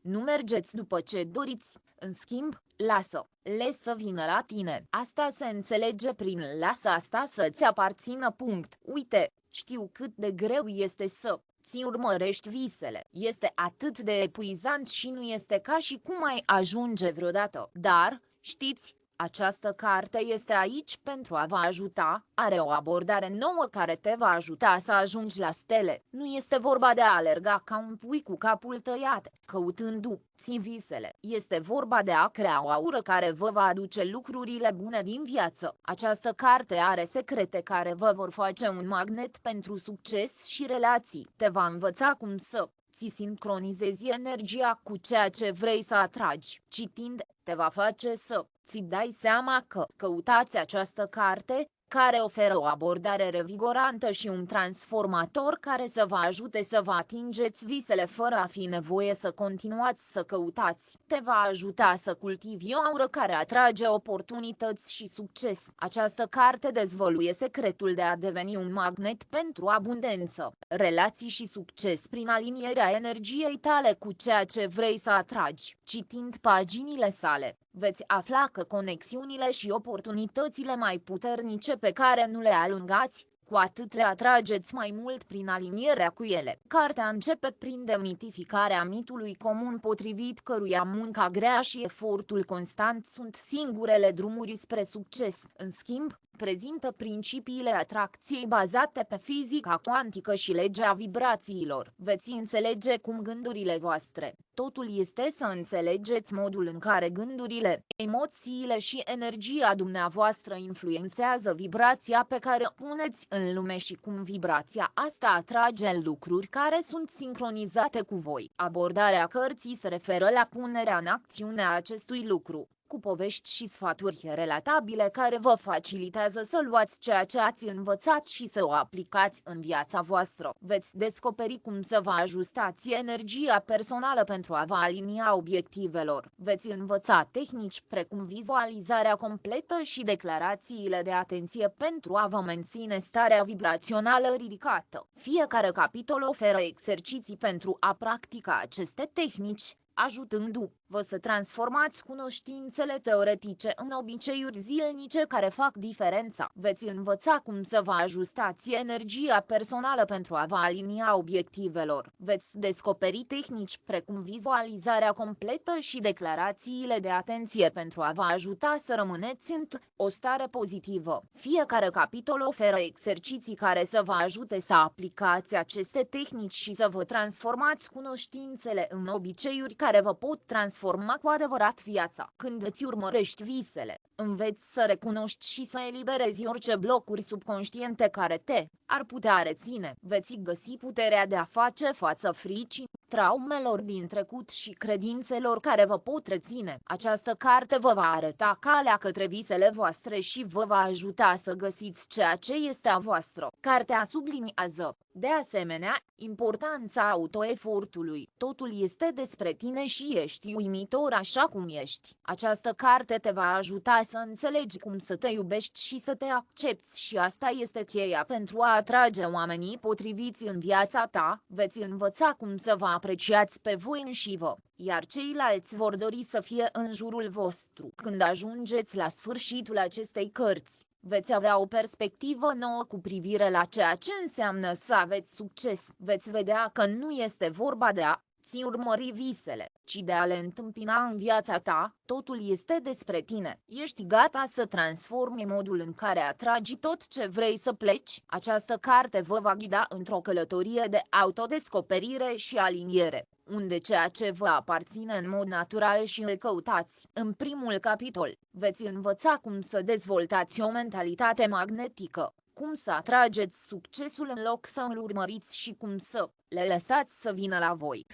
Nu mergeți după ce doriți, în schimb, lasă-le să vină la tine. Asta se înțelege prin lasă asta să-ți aparțină. Uite, știu cât de greu este să ți urmărești visele. Este atât de epuizant și nu este ca și cum ai ajunge vreodată. Dar, știți, această carte este aici pentru a vă ajuta, are o abordare nouă care te va ajuta să ajungi la stele. Nu este vorba de a alerga ca un pui cu capul tăiat, căutându-ți visele. Este vorba de a crea o aură care vă va aduce lucrurile bune din viață. Această carte are secrete care vă vor face un magnet pentru succes și relații. Te va învăța cum să ți sincronizezi energia cu ceea ce vrei să atragi. Citind, te va face să ți dai seama că căutați această carte, care oferă o abordare revigorantă și un transformator care să vă ajute să vă atingeți visele fără a fi nevoie să continuați să căutați. Te va ajuta să cultivi o aură care atrage oportunități și succes. Această carte dezvăluie secretul de a deveni un magnet pentru abundență, relații și succes prin alinierea energiei tale cu ceea ce vrei să atragi. Citind paginile sale, veți afla că conexiunile și oportunitățile mai puternice pe care nu le alungați, cu atât le atrageți mai mult prin alinierea cu ele. Cartea începe prin demitificarea mitului comun potrivit căruia munca grea și efortul constant sunt singurele drumuri spre succes. În schimb, prezintă principiile atracției bazate pe fizica cuantică și legea vibrațiilor. Veți înțelege cum gândurile voastre. Totul este să înțelegeți modul în care gândurile, emoțiile și energia dumneavoastră influențează vibrația pe care o puneți în lume și cum vibrația asta atrage lucruri care sunt sincronizate cu voi. Abordarea cărții se referă la punerea în acțiune a acestui lucru, cu povești și sfaturi relatabile care vă facilitează să luați ceea ce ați învățat și să o aplicați în viața voastră. Veți descoperi cum să vă ajustați energia personală pentru a vă alinia obiectivelor. Veți învăța tehnici precum vizualizarea completă și declarațiile de atenție pentru a vă menține starea vibrațională ridicată. Fiecare capitol oferă exerciții pentru a practica aceste tehnici, ajutându-vă să transformați cunoștințele teoretice în obiceiuri zilnice care fac diferența. Veți învăța cum să vă ajustați energia personală pentru a vă alinia obiectivelor. Veți descoperi tehnici precum vizualizarea completă și declarațiile de atenție pentru a vă ajuta să rămâneți într-o stare pozitivă. Fiecare capitol oferă exerciții care să vă ajute să aplicați aceste tehnici și să vă transformați cunoștințele în obiceiuri care vă pot transforma cu adevărat viața. Când îți urmărești visele, înveți să recunoști și să eliberezi orice blocuri subconștiente care ar putea reține. Veți găsi puterea de a face față fricii, traumelor din trecut și credințelor care vă pot reține. Această carte vă va arăta calea către visele voastre și vă va ajuta să găsiți ceea ce este a voastră. Cartea subliniază, de asemenea, importanța autoefortului. Totul este despre tine și ești uimitor așa cum ești. Această carte te va ajuta să înțelegi cum să te iubești și să te accepți și asta este cheia pentru a atrage oamenii potriviți în viața ta. Veți învăța cum să vă apreciați pe voi înșivă, iar ceilalți vor dori să fie în jurul vostru. Când ajungeți la sfârșitul acestei cărți, veți avea o perspectivă nouă cu privire la ceea ce înseamnă să aveți succes. Veți vedea că nu este vorba de a-ți urmări visele, ci de a le întâmpina în viața ta. Totul este despre tine. Ești gata să transformi modul în care atragi tot ce vrei să pleci? Această carte vă va ghida într-o călătorie de autodescoperire și aliniere, unde ceea ce vă aparține în mod natural și îl căutați. În primul capitol, veți învăța cum să dezvoltați o mentalitate magnetică, cum să atrageți succesul în loc să îl urmăriți și cum să le lăsați să vină la voi.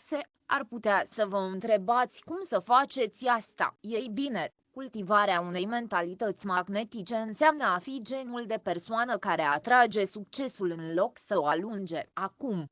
Ar putea să vă întrebați cum să faceți asta. Ei bine, cultivarea unei mentalități magnetice înseamnă a fi genul de persoană care atrage succesul în loc să o alunge. Acum,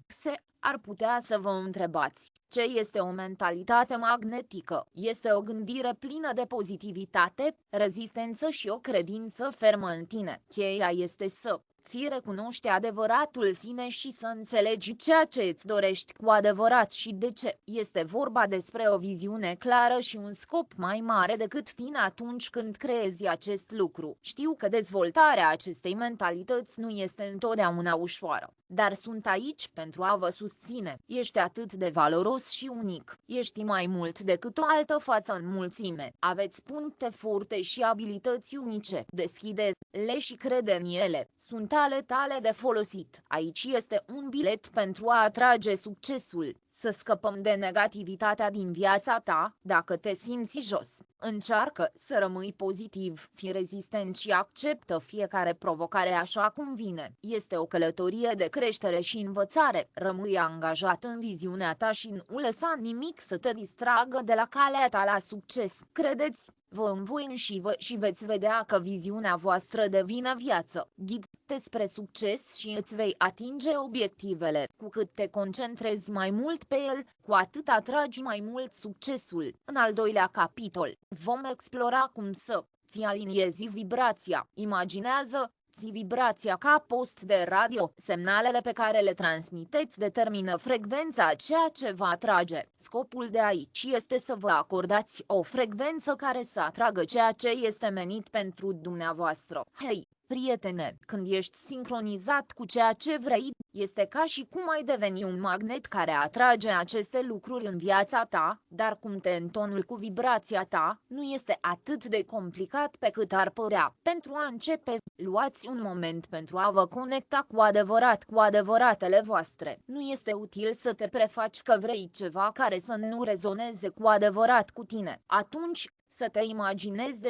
ar putea să vă întrebați, ce este o mentalitate magnetică? Este o gândire plină de pozitivitate, rezistență și o credință fermă în tine. Cheia este să ți recunoști adevăratul sine și să înțelegi ceea ce îți dorești cu adevărat și de ce. Este vorba despre o viziune clară și un scop mai mare decât tine atunci când creezi acest lucru. Știu că dezvoltarea acestei mentalități nu este întotdeauna ușoară, dar sunt aici pentru a vă susține. Ești atât de valoros și unic. Ești mai mult decât o altă față în mulțime. Aveți puncte forte și abilități unice. Deschide-le și crede în ele. Sunt ale tale de folosit. Aici este un bilet pentru a atrage succesul. Să scăpăm de negativitatea din viața ta. Dacă te simți jos, încearcă să rămâi pozitiv, fii rezistent și acceptă fiecare provocare așa cum vine. Este o călătorie de creștere și învățare. Rămâi angajat în viziunea ta și nu lăsa nimic să te distragă de la calea ta la succes. Credeți-vă în voi înșivă și veți vedea că viziunea voastră devine viață. Ghid-te spre succes și îți vei atinge obiectivele. Cu cât te concentrezi mai mult pe el, cu atât atragi mai mult succesul. În al doilea capitol, vom explora cum să-ți aliniezi vibrația. Imaginează-ți vibrația ca post de radio. Semnalele pe care le transmiteți determină frecvența a ceea ce va atrage. Scopul de aici este să vă acordați o frecvență care să atragă ceea ce este menit pentru dumneavoastră. Hei, prietene, când ești sincronizat cu ceea ce vrei, este ca și cum ai deveni un magnet care atrage aceste lucruri în viața ta, dar cum te întonul cu vibrația ta, nu este atât de complicat pe cât ar părea. Pentru a începe, luați un moment pentru a vă conecta cu adevăratele voastre. Nu este util să te prefaci că vrei ceva care să nu rezoneze cu adevărat cu tine. Atunci, să te imaginezi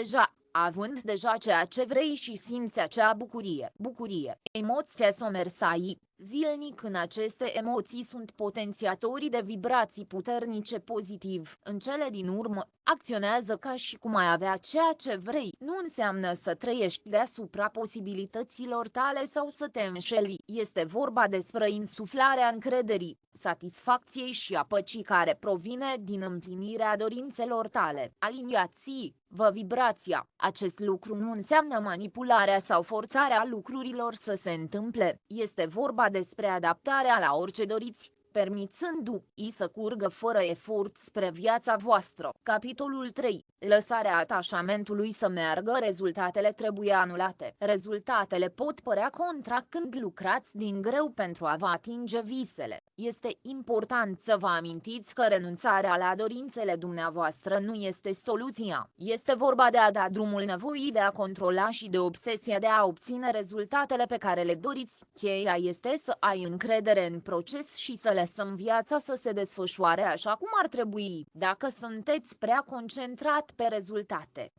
având deja ceea ce vrei și simți acea bucurie. Emoția somersai. Zilnic în aceste emoții sunt potențiatorii de vibrații puternice pozitiv. În cele din urmă, acționează ca și cum ai avea ceea ce vrei. Nu înseamnă să trăiești deasupra posibilităților tale sau să te înșeli. Este vorba despre insuflarea încrederii, satisfacției și a păcii care provine din împlinirea dorințelor tale. Aliniați-vă vibrația. Acest lucru nu înseamnă manipularea sau forțarea lucrurilor să se întâmple. Este vorba despre adaptarea la orice doriți, permițându-i să curgă fără efort spre viața voastră. Capitolul 3. Lăsarea atașamentului să meargă. Rezultatele trebuie anulate. Rezultatele pot părea contra când lucrați din greu pentru a vă atinge visele. Este important să vă amintiți că renunțarea la dorințele dumneavoastră nu este soluția. Este vorba de a da drumul nevoii de a controla și de obsesia de a obține rezultatele pe care le doriți. Cheia este să ai încredere în proces și să lăsăm viața să se desfășoare așa cum ar trebui. Dacă sunteți prea concentrat pe rezultate,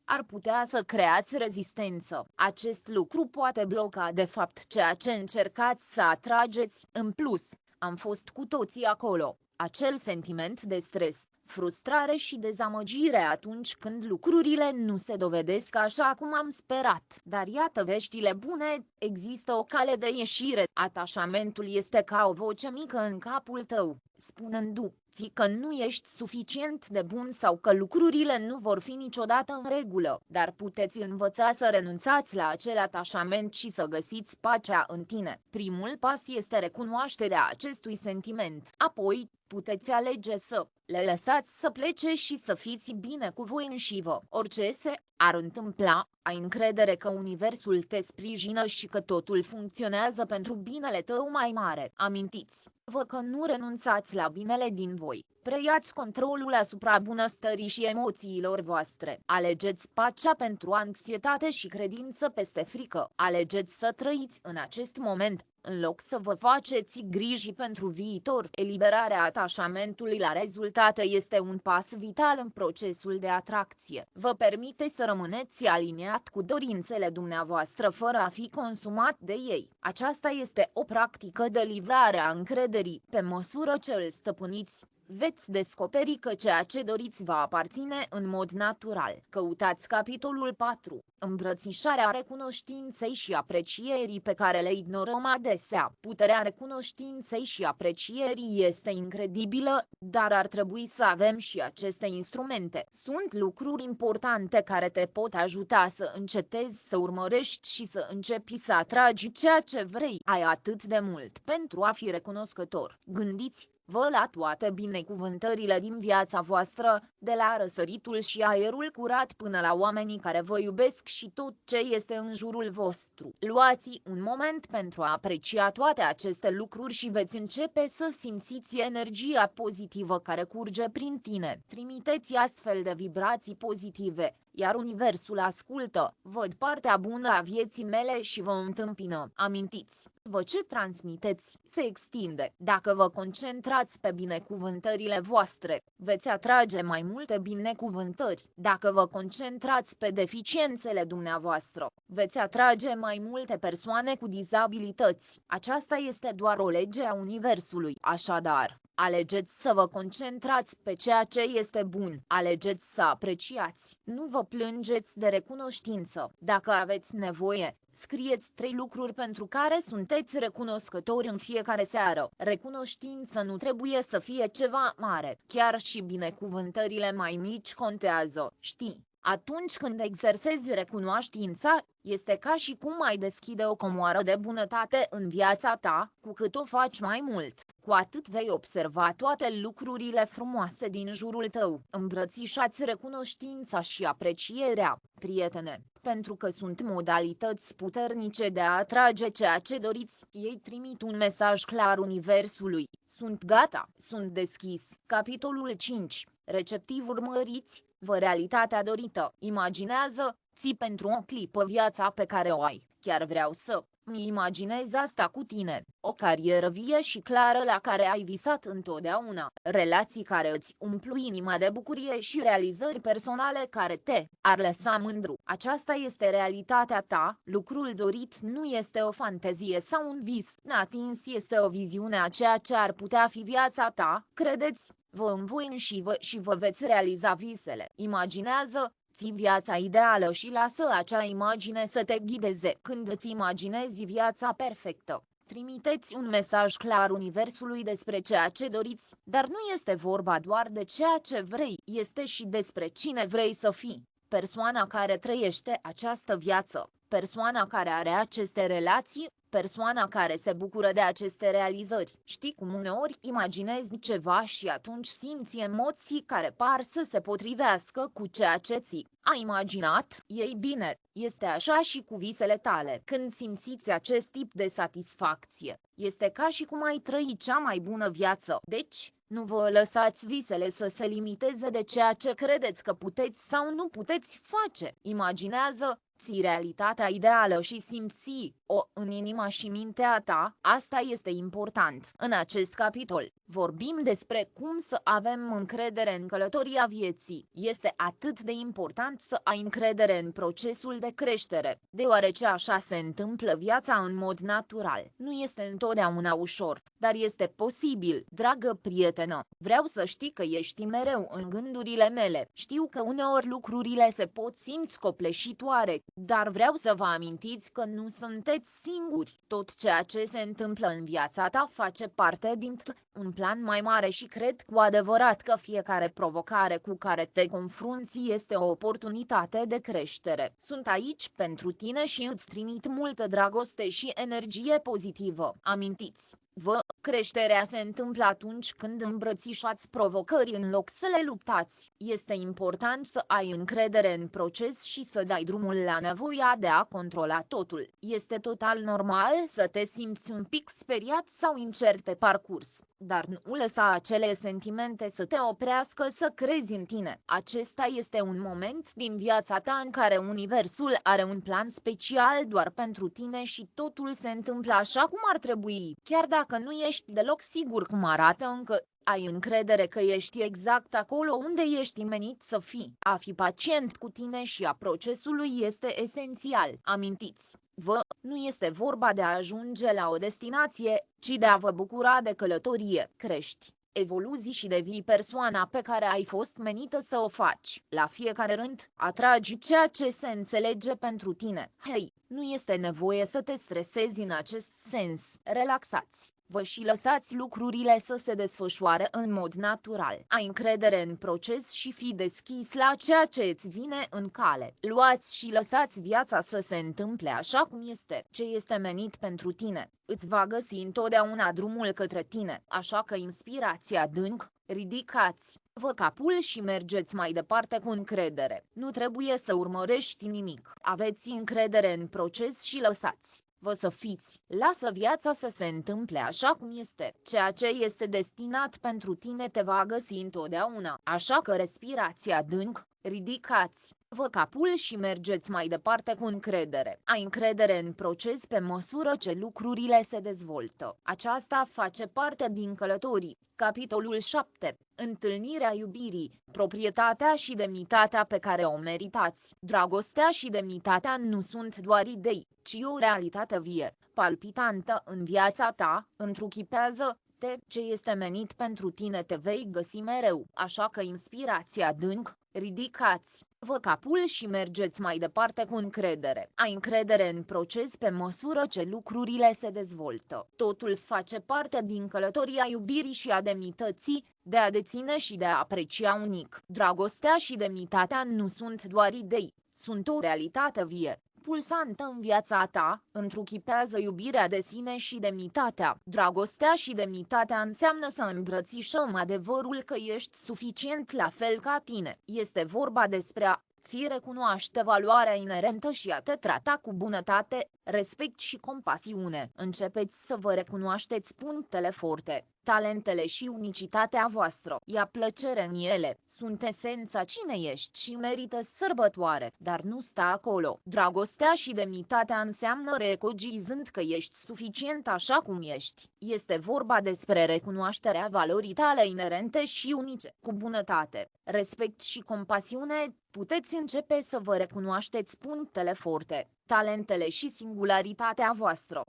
ar putea să creați rezistență. Acest lucru poate bloca de fapt ceea ce încercați să atrageți. În plus, am fost cu toții acolo. Acel sentiment de stres, frustrare și dezamăgire atunci când lucrurile nu se dovedesc așa cum am sperat. Dar iată veștile bune, există o cale de ieșire. Atașamentul este ca o voce mică în capul tău, spunându-ți că nu ești suficient de bun sau că lucrurile nu vor fi niciodată în regulă. Dar puteți învăța să renunțați la acel atașament și să găsiți pacea în tine. Primul pas este recunoașterea acestui sentiment. Apoi, puteți alege să le lăsați să plece și să fiți bine cu voi înșivă. Orice se ar întâmpla, ai încredere că universul te sprijină și că totul funcționează pentru binele tău mai mare. Amintiți-vă că nu renunțați la binele din voi. Preiați controlul asupra bunăstării și emoțiilor voastre. Alegeți pacea pentru anxietate și credință peste frică. Alegeți să trăiți în acest moment, în loc să vă faceți griji pentru viitor. Eliberarea atașamentului la rezultate este un pas vital în procesul de atracție. Vă permite să rămâneți aliniat cu dorințele dumneavoastră fără a fi consumat de ei. Aceasta este o practică de livrare a încrederii. Pe măsură ce îl stăpâniți, Veți descoperi că ceea ce doriți va aparține în mod natural. Căutați capitolul 4. Îmbrățișarea recunoștinței și aprecierii pe care le ignorăm adesea. Puterea recunoștinței și aprecierii este incredibilă, dar ar trebui să avem și aceste instrumente. Sunt lucruri importante care te pot ajuta să încetezi să urmărești și să începi să atragi ceea ce vrei. Ai atât de mult pentru a fi recunoscător. Gândiți-vă la toate binecuvântările din viața voastră, de la răsăritul și aerul curat până la oamenii care vă iubesc și tot ce este în jurul vostru. Luați un moment pentru a aprecia toate aceste lucruri și veți începe să simțiți energia pozitivă care curge prin tine. Trimiteți astfel de vibrații pozitive, iar universul ascultă, văd partea bună a vieții mele și vă întâmpină. Amintiți-vă ce transmiteți, se extinde. Dacă vă concentrați pe binecuvântările voastre, veți atrage mai multe binecuvântări. Dacă vă concentrați pe deficiențele dumneavoastră, veți atrage mai multe persoane cu dizabilități. Aceasta este doar o lege a universului. Așadar, alegeți să vă concentrați pe ceea ce este bun. Alegeți să apreciați. Nu vă plângeți de recunoștință. Dacă aveți nevoie, scrieți 3 lucruri pentru care sunteți recunoscători în fiecare seară. Recunoștință nu trebuie să fie ceva mare. Chiar și binecuvântările mai mici contează. Știi? Atunci când exersezi recunoștința, este ca și cum ai deschide o comoară de bunătate în viața ta. Cu cât o faci mai mult, cu atât vei observa toate lucrurile frumoase din jurul tău. Îmbrățișați recunoștința și aprecierea, prietene, pentru că sunt modalități puternice de a atrage ceea ce doriți. Ei trimit un mesaj clar universului. Sunt gata, sunt deschis. Capitolul 5. Receptiv urmăriți-vă realitatea dorită. Imaginează-ți pentru o clipă viața pe care o ai. Chiar vreau să-mi imaginez asta cu tine. O carieră vie și clară la care ai visat întotdeauna. Relații care îți umplu inima de bucurie și realizări personale care te-ar lăsa mândru. Aceasta este realitatea ta. Lucrul dorit nu este o fantezie sau un vis neatins, este o viziune a ceea ce ar putea fi viața ta. Credeți-vă în voi înși-vă și vă veți realiza visele. Imaginează-ți viața ideală și lasă acea imagine să te ghideze. Când îți imaginezi viața perfectă, trimiteți un mesaj clar universului despre ceea ce doriți, dar nu este vorba doar de ceea ce vrei, este și despre cine vrei să fii. Persoana care trăiește această viață, persoana care are aceste relații, persoana care se bucură de aceste realizări. Știi cum uneori imaginezi ceva și atunci simți emoții care par să se potrivească cu ceea ce ți-ai imaginat? Ei bine, este așa și cu visele tale. Când simțiți acest tip de satisfacție, este ca și cum ai trăi cea mai bună viață. Deci, nu vă lăsați visele să se limiteze de ceea ce credeți că puteți sau nu puteți face. Imaginează-ți realitatea ideală și simți-o în inima și mintea ta. Asta este important. În acest capitol, vorbim despre cum să avem încredere în călătoria vieții. Este atât de important să ai încredere în procesul de creștere, deoarece așa se întâmplă viața în mod natural. Nu este întotdeauna ușor, dar este posibil. Dragă prietenă, vreau să știi că ești mereu în gândurile mele. Știu că uneori lucrurile se pot simți copleșitoare, dar vreau să vă amintiți că nu sunteți singuri. Tot ceea ce se întâmplă în viața ta face parte dintr-un plan mai mare și cred cu adevărat că fiecare provocare cu care te confrunți este o oportunitate de creștere. Sunt aici pentru tine și îți trimit multă dragoste și energie pozitivă. Amintiți-vă, creșterea se întâmplă atunci când îmbrățișați provocări în loc să le luptați. Este important să ai încredere în proces și să dai drumul la nevoia de a controla totul. Este total normal să te simți un pic speriat sau incert pe parcurs, dar nu lăsa acele sentimente să te oprească să crezi în tine. Acesta este un moment din viața ta în care universul are un plan special doar pentru tine și totul se întâmplă așa cum ar trebui. Chiar dacă nu ești deloc sigur cum arată încă, ai încredere că ești exact acolo unde ești menit să fii. A fi pacient cu tine și a procesului este esențial. Amintiți-vă, nu este vorba de a ajunge la o destinație, ci de a vă bucura de călătorie. Crești evoluzi și devii persoana pe care ai fost menită să o faci. La fiecare rând, atragi ceea ce se înțelege pentru tine. Hei, nu este nevoie să te stresezi în acest sens. Relaxați vă și lăsați lucrurile să se desfășoare în mod natural. Ai încredere în proces și fii deschis la ceea ce îți vine în cale. Luați și lăsați viața să se întâmple așa cum este. Ce este menit pentru tine îți va găsi întotdeauna drumul către tine, așa că inspirați adânc, ridicați-vă capul și mergeți mai departe cu încredere. Nu trebuie să urmărești nimic. Aveți încredere în proces și lăsați-vă să fiți. Lasă viața să se întâmple așa cum este. Ceea ce este destinat pentru tine te va găsi întotdeauna. Așa că respirați adânc, ridicați-vă capul și mergeți mai departe cu încredere. Ai încredere în proces pe măsură ce lucrurile se dezvoltă. Aceasta face parte din călătorii. Capitolul 7. Întâlnirea iubirii, proprietatea și demnitatea pe care o meritați. Dragostea și demnitatea nu sunt doar idei, ci o realitate vie, palpitantă în viața ta, întruchipează-te. Ce este menit pentru tine te vei găsi mereu, așa că inspirați adânc, ridicați-vă capul și mergeți mai departe cu încredere. Ai încredere în proces pe măsură ce lucrurile se dezvoltă. Totul face parte din călătoria iubirii și a demnității, de a deține și de a aprecia unic. Dragostea și demnitatea nu sunt doar idei, sunt o realitate vie, pulsantă în viața ta, întruchipează iubirea de sine și demnitatea. Dragostea și demnitatea înseamnă să îmbrățișăm adevărul că ești suficient la fel ca tine. Este vorba despre a-ți recunoaște valoarea inerentă și a te trata cu bunătate, respect și compasiune. Începeți să vă recunoașteți punctele forte, talentele și unicitatea voastră. Ia plăcere în ele, sunt esența cine ești și merită sărbătoare, dar nu sta acolo. Dragostea și demnitatea înseamnă recunoscând că ești suficient așa cum ești. Este vorba despre recunoașterea valorii tale inerente și unice. Cu bunătate, respect și compasiune, puteți începe să vă recunoașteți punctele forte, talentele și singularitatea voastră.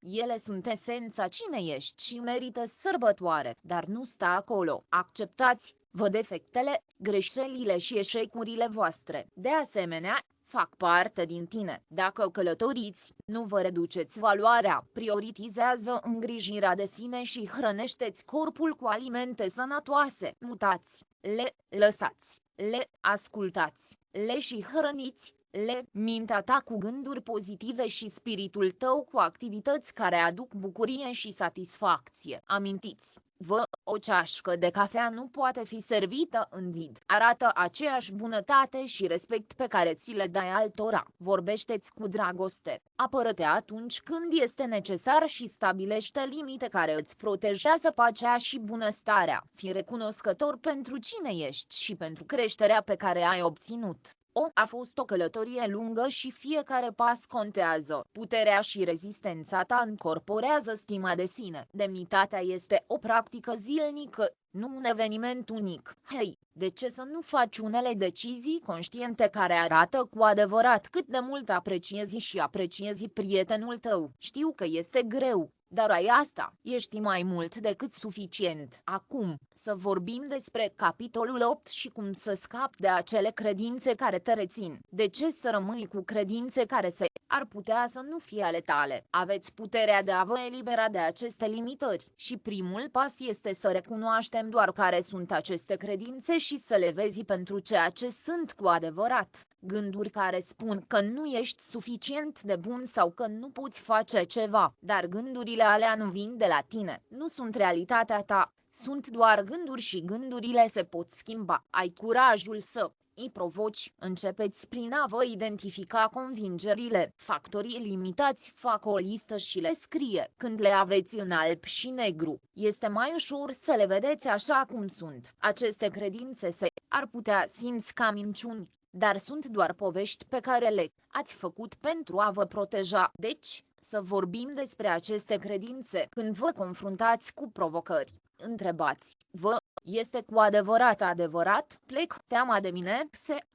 Ele sunt esența cine ești și merită sărbătoare, dar nu sta acolo. Acceptați-vă defectele, greșelile și eșecurile voastre. De asemenea, fac parte din tine. Dacă călătoriți, nu vă reduceți valoarea, prioritizează îngrijirea de sine și hrănește-ți corpul cu alimente sănătoase. Lăsați-le, ascultați-le și hrăniți-le mintea ta cu gânduri pozitive și spiritul tău cu activități care aduc bucurie și satisfacție. Amintiți-vă, o ceașcă de cafea nu poate fi servită în vid. Arată aceeași bunătate și respect pe care ți le dai altora. Vorbește-ți cu dragoste. Apără-te atunci când este necesar și stabilește limite care îți protejează pacea și bunăstarea. Fii recunoscător pentru cine ești și pentru creșterea pe care ai obținut. A fost o călătorie lungă și fiecare pas contează. Puterea și rezistența ta încorporează stima de sine. Demnitatea este o practică zilnică, nu un eveniment unic. Hei, de ce să nu faci unele decizii conștiente care arată cu adevărat cât de mult apreciezi prietenul tău? Știu că este greu, dar ai asta, ești mai mult decât suficient. Acum, să vorbim despre capitolul 8 și cum să scapi de acele credințe care te rețin. De ce să rămâi cu credințe care ar putea să nu fie ale tale? Aveți puterea de a vă elibera de aceste limitări. Și primul pas este să recunoaștem doar care sunt aceste credințe și să le vezi pentru ceea ce sunt cu adevărat. Gânduri care spun că nu ești suficient de bun sau că nu poți face ceva, dar gândurile alea nu vin de la tine, nu sunt realitatea ta, sunt doar gânduri și gândurile se pot schimba. Ai curajul să îi provoci, începeți prin a vă identifica convingerile. Factorii limitați fac o listă și le scrie. Când le aveți în alb și negru, este mai ușor să le vedeți așa cum sunt. Aceste credințe ar putea simți ca minciuni, dar sunt doar povești pe care le-ați făcut pentru a vă proteja. Deci, să vorbim despre aceste credințe. Când vă confruntați cu provocări, întrebați-vă, este cu adevărat? Plec teama de mine?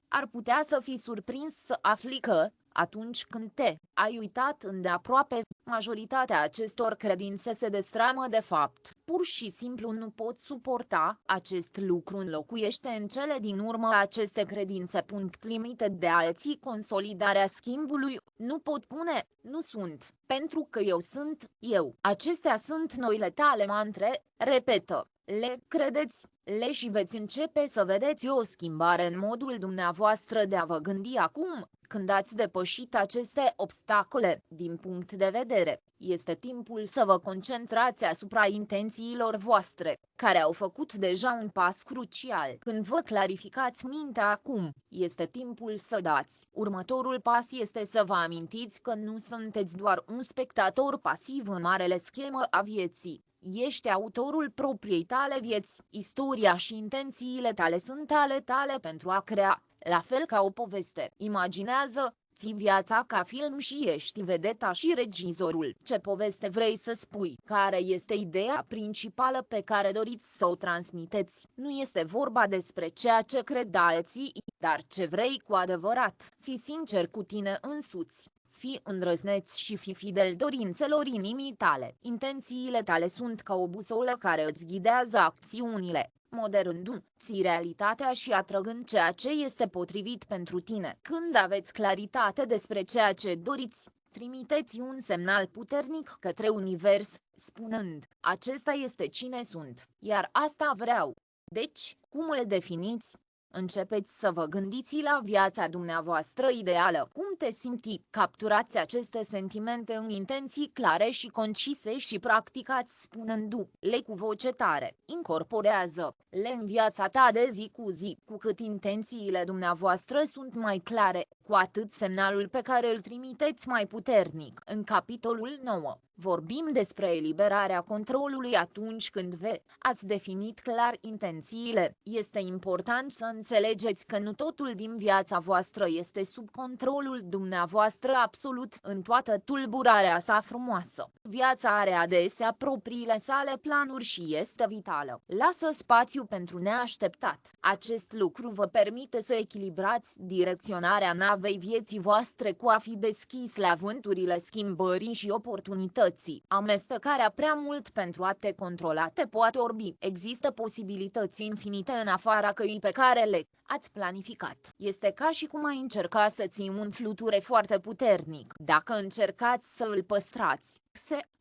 Ar putea să fii surprins să afli că Atunci când ai uitat îndeaproape, majoritatea acestor credințe se destramă de fapt. Pur și simplu nu pot suporta, acest lucru înlocuiește în cele din urmă aceste credințe. Limite de alții. Consolidarea schimbului, nu pot pune, nu sunt, pentru că eu sunt, eu. Acestea sunt noile tale mantre, repetă. Le credeți, le și veți începe să vedeți o schimbare în modul dumneavoastră de a vă gândi acum, când ați depășit aceste obstacole. Din punct de vedere, este timpul să vă concentrați asupra intențiilor voastre, care au făcut deja un pas crucial. Când vă clarificați mintea acum, este timpul să dați. Următorul pas este să vă amintiți că nu sunteți doar un spectator pasiv în marele schemă a vieții. Ești autorul propriei tale vieți, istoria și intențiile tale sunt ale tale pentru a crea, la fel ca o poveste. Imaginează, ții viața ca film și ești vedeta și regizorul. Ce poveste vrei să spui? Care este ideea principală pe care doriți să o transmiteți? Nu este vorba despre ceea ce cred alții, dar ce vrei cu adevărat. Fii sincer cu tine însuți. Fii îndrăzneț și fii fidel dorințelor inimii tale. Intențiile tale sunt ca o busolă care îți ghidează acțiunile, moderându-ți realitatea și atrăgând ceea ce este potrivit pentru tine. Când aveți claritate despre ceea ce doriți, trimiteți un semnal puternic către univers, spunând, acesta este cine sunt, iar asta vreau. Deci, cum îl definiți? Începeți să vă gândiți la viața dumneavoastră ideală. Cum te simți? Capturați aceste sentimente în intenții clare și concise și practicați spunându-le cu voce tare. Incorporează-le în viața ta de zi cu zi. Cu cât intențiile dumneavoastră sunt mai clare, cu atât semnalul pe care îl trimiteți mai puternic. În capitolul 9, vorbim despre eliberarea controlului atunci când ați definit clar intențiile. Este important să înțelegeți că nu totul din viața voastră este sub controlul dumneavoastră absolut în toată tulburarea sa frumoasă. Viața are adesea propriile sale planuri și este vitală. Lasă spațiu pentru neașteptat. Acest lucru vă permite să echilibrați direcționarea navei vieții voastre cu a fi deschis la vânturile schimbării și oportunității. Amestecarea prea mult pentru a te controla te poate orbi. Există posibilități infinite în afara căii pe care le-ați planificat. Este ca și cum ai încerca să ții un fluture foarte puternic. Dacă încercați să îl păstrați,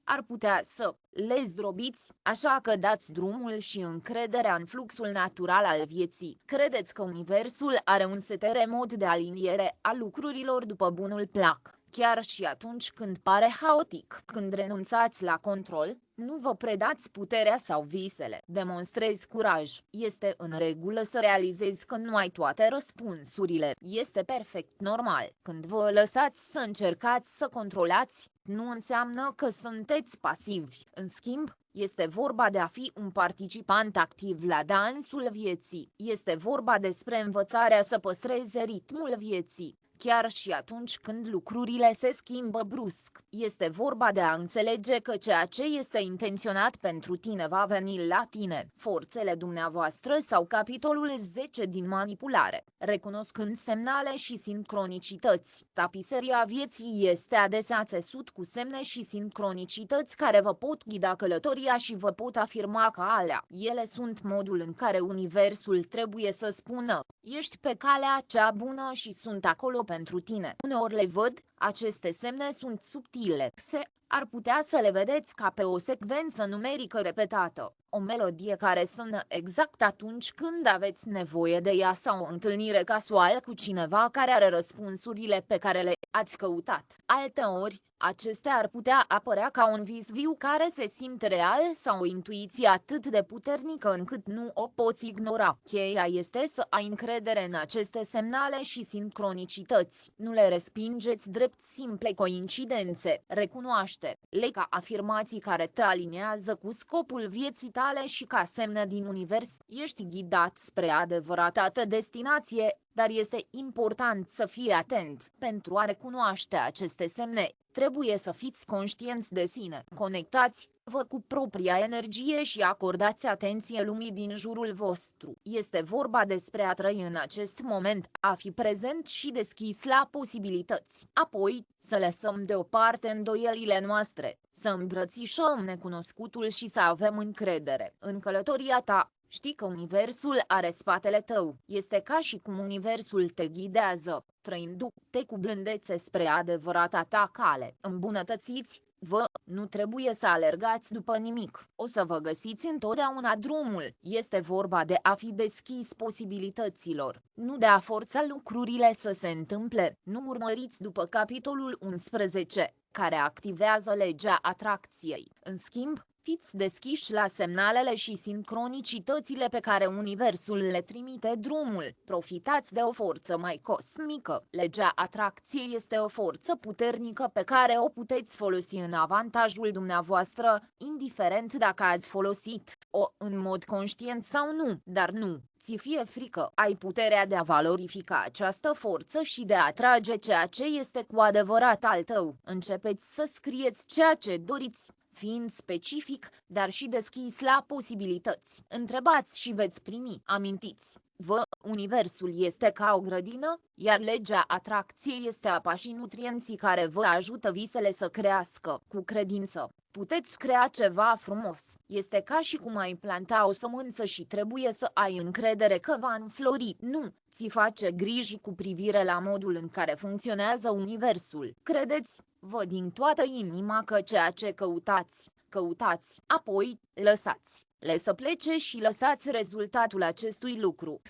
ar putea să le zdrobiți, așa că dați drumul și încrederea în fluxul natural al vieții. Credeți că universul are un setere mod de aliniere a lucrurilor după bunul plac. Chiar și atunci când pare haotic, când renunțați la control, nu vă predați puterea sau visele. Demonstrezi curaj. Este în regulă să realizezi că nu ai toate răspunsurile. Este perfect normal. Când vă lăsați să încercați să controlați, nu înseamnă că sunteți pasivi. În schimb, este vorba de a fi un participant activ la dansul vieții. Este vorba despre învățarea să păstreze ritmul vieții. Chiar și atunci când lucrurile se schimbă brusc, este vorba de a înțelege că ceea ce este intenționat pentru tine va veni la tine. Forțele dumneavoastră sau capitolul 10 din manipulare. Recunoscând semnale și sincronicități. Tapiseria vieții este adesea țesut cu semne și sincronicități care vă pot ghida călătoria și vă pot afirma că alea. Ele sunt modul în care universul trebuie să spună, ești pe calea cea bună și sunt acolo pentru tine. Uneori le văd, aceste semne sunt subtile. Ar putea să le vedeți ca pe o secvență numerică repetată, o melodie care sună exact atunci când aveți nevoie de ea sau o întâlnire casuală cu cineva care are răspunsurile pe care le-ați căutat. Alteori, acestea ar putea apărea ca un vis viu care se simte real sau o intuiție atât de puternică încât nu o poți ignora. Cheia este să ai încredere în aceste semnale și sincronicități. Nu le respingeți drept simple coincidențe. Recunoaște-le ca afirmații care te aliniază cu scopul vieții tale și ca semne din univers. Ești ghidat spre adevărata ta destinație, dar este important să fii atent. Pentru a recunoaște aceste semne, trebuie să fiți conștienți de sine, conectați-vă cu propria energie și acordați atenție lumii din jurul vostru. Este vorba despre a trăi în acest moment, a fi prezent și deschis la posibilități. Apoi, să lăsăm deoparte îndoielile noastre, să îmbrățișăm necunoscutul și să avem încredere în călătoria ta. Știi că universul are spatele tău, este ca și cum universul te ghidează, trăindu-te cu blândețe spre adevărata ta cale. Îmbunătățiți-vă, nu trebuie să alergați după nimic, o să vă găsiți întotdeauna drumul. Este vorba de a fi deschis posibilităților, nu de a forța lucrurile să se întâmple. Nu urmăriți după capitolul 11, care activează legea atracției. În schimb, fiți deschiși la semnalele și sincronicitățile pe care universul le trimite drumul. Profitați de o forță mai cosmică. Legea atracției este o forță puternică pe care o puteți folosi în avantajul dumneavoastră, indiferent dacă ați folosit-o în mod conștient sau nu, dar nu ți fie frică, ai puterea de a valorifica această forță și de a atrage ceea ce este cu adevărat al tău. Începeți să scrieți ceea ce doriți, fiind specific, dar și deschis la posibilități. Întrebați și veți primi. Amintiți-vă, universul este ca o grădină, iar legea atracției este apa și nutrienții care vă ajută visele să crească. Cu credință puteți crea ceva frumos. Este ca și cum ai planta o sămânță și trebuie să ai încredere că va înflori. Nu ți face griji cu privire la modul în care funcționează universul. Credeți-vă din toată inima că ceea ce căutați, apoi lăsați-le să plece și lăsați rezultatul acestui lucru.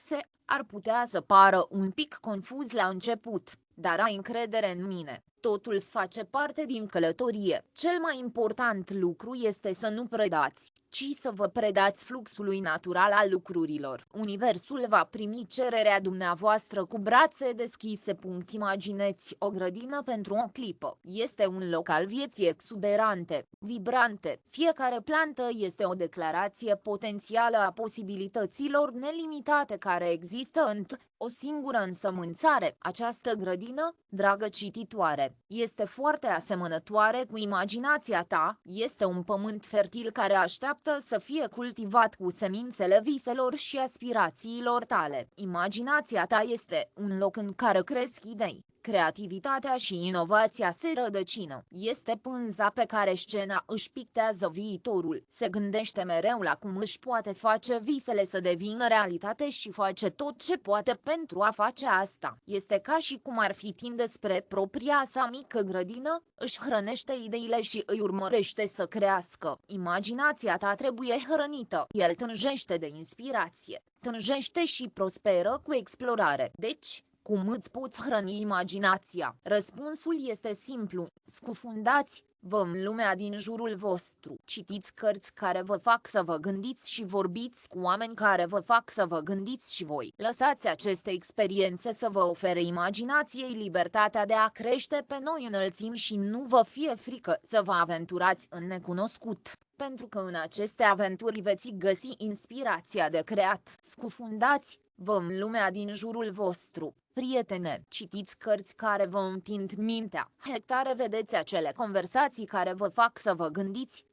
Ar putea să pară un pic confuz la început, dar ai încredere în mine. Totul face parte din călătorie. Cel mai important lucru este să nu predați, ci să vă predați fluxului natural al lucrurilor. Universul va primi cererea dumneavoastră cu brațe deschise. Imagineți o grădină pentru o clipă. Este un loc al vieții exuberante, vibrante. Fiecare plantă este o declarație potențială a posibilităților nelimitate care există într-o singură însămânțare. Această grădină, dragă cititoare, este foarte asemănătoare cu imaginația ta, este un pământ fertil care așteaptă să fie cultivat cu semințele viselor și aspirațiilor tale. Imaginația ta este un loc în care cresc idei. Creativitatea și inovația se rădăcină. Este pânza pe care scena își pictează viitorul. Se gândește mereu la cum își poate face visele să devină realitate și face tot ce poate pentru a face asta. Este ca și cum ar fi tinde spre propria sa mică grădină, își hrănește ideile și îi urmărește să crească. Imaginația ta trebuie hrănită. El tânjește de inspirație, tânjește și prosperă cu explorare. Deci, cum îți poți hrăni imaginația? Răspunsul este simplu: scufundați-vă în lumea din jurul vostru. Citiți cărți care vă fac să vă gândiți și vorbiți cu oameni care vă fac să vă gândiți și voi. Lăsați aceste experiențe să vă ofere imaginației libertatea de a crește pe noi înălțimi și nu vă fie frică să vă aventurați în necunoscut, pentru că în aceste aventuri veți găsi inspirația de creat. Scufundați-vă în lumea din jurul vostru. Prietene, citiți cărți care vă întind mintea. Hectare vedeți acele conversații care vă fac să vă gândiți: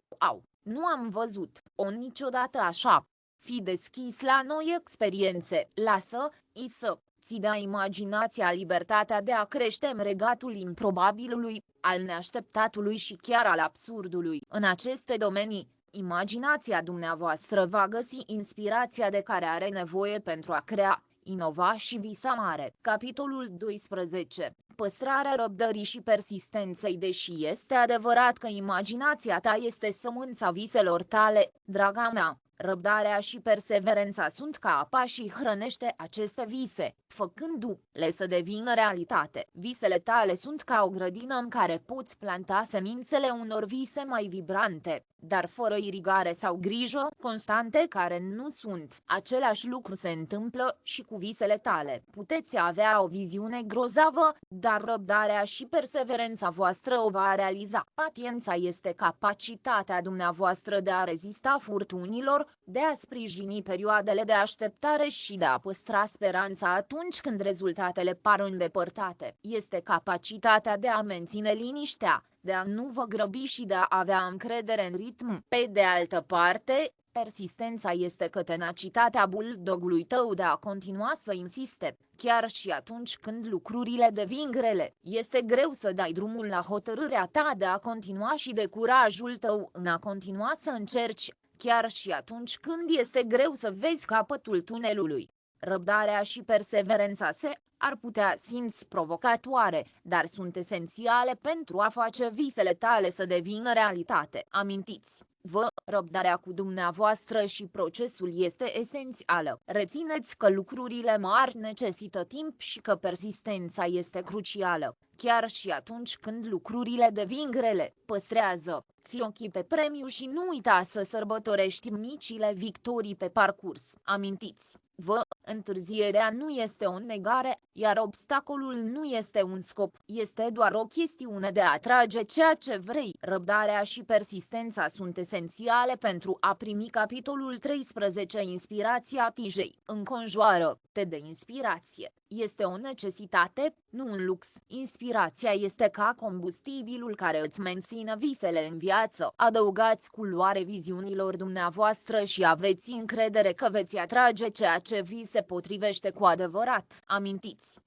nu am văzut-o niciodată așa. Fii deschis la noi experiențe. Lasă-i să-ți dea imaginația libertatea de a crește în regatul improbabilului, al neașteptatului și chiar al absurdului. În aceste domenii, imaginația dumneavoastră va găsi inspirația de care are nevoie pentru a crea, inova și visa mare. Capitolul 12. Păstrarea răbdării și persistenței. Deși este adevărat că imaginația ta este sămânța viselor tale, draga mea, răbdarea și perseverența sunt ca apa și hrănește aceste vise, făcându-le să devină realitate. Visele tale sunt ca o grădină în care poți planta semințele unor vise mai vibrante, dar fără irigare sau grijă constante care nu sunt. Același lucru se întâmplă și cu visele tale. Puteți avea o viziune grozavă, dar răbdarea și perseverența voastră o va realiza. Paciența este capacitatea dumneavoastră de a rezista furtunilor, viitor, de a sprijini perioadele de așteptare și de a păstra speranța atunci când rezultatele par îndepărtate. Este capacitatea de a menține liniștea, de a nu vă grăbi și de a avea încredere în ritm. Pe de altă parte, persistența este tenacitatea bulldogului tău de a continua să insiste, chiar și atunci când lucrurile devin grele. Este greu să dai drumul la hotărârea ta de a continua și de curajul tău în a continua să încerci, chiar și atunci când este greu să vezi capătul tunelului. Răbdarea și perseverența ar putea simți provocatoare, dar sunt esențiale pentru a face visele tale să devină realitate. Amintiți! Răbdarea cu dumneavoastră și procesul este esențială. Rețineți că lucrurile mari necesită timp și că persistența este crucială. Chiar și atunci când lucrurile devin grele, păstrează-ți ochii pe premiu și nu uita să sărbătorești micile victorii pe parcurs. Amintiți! Întârzierea nu este o negare, iar obstacolul nu este un scop, este doar o chestiune de a atrage ceea ce vrei. Răbdarea și persistența sunt esențiale pentru a primi capitolul 13. Inspirația tijei. Înconjoară-te de inspirație. Este o necesitate, nu un lux. Inspirația este ca combustibilul care îți menține visele în viață. Adăugați culoare viziunilor dumneavoastră și aveți încredere că veți atrage ceea ce vi se potrivește cu adevărat. Amintiți!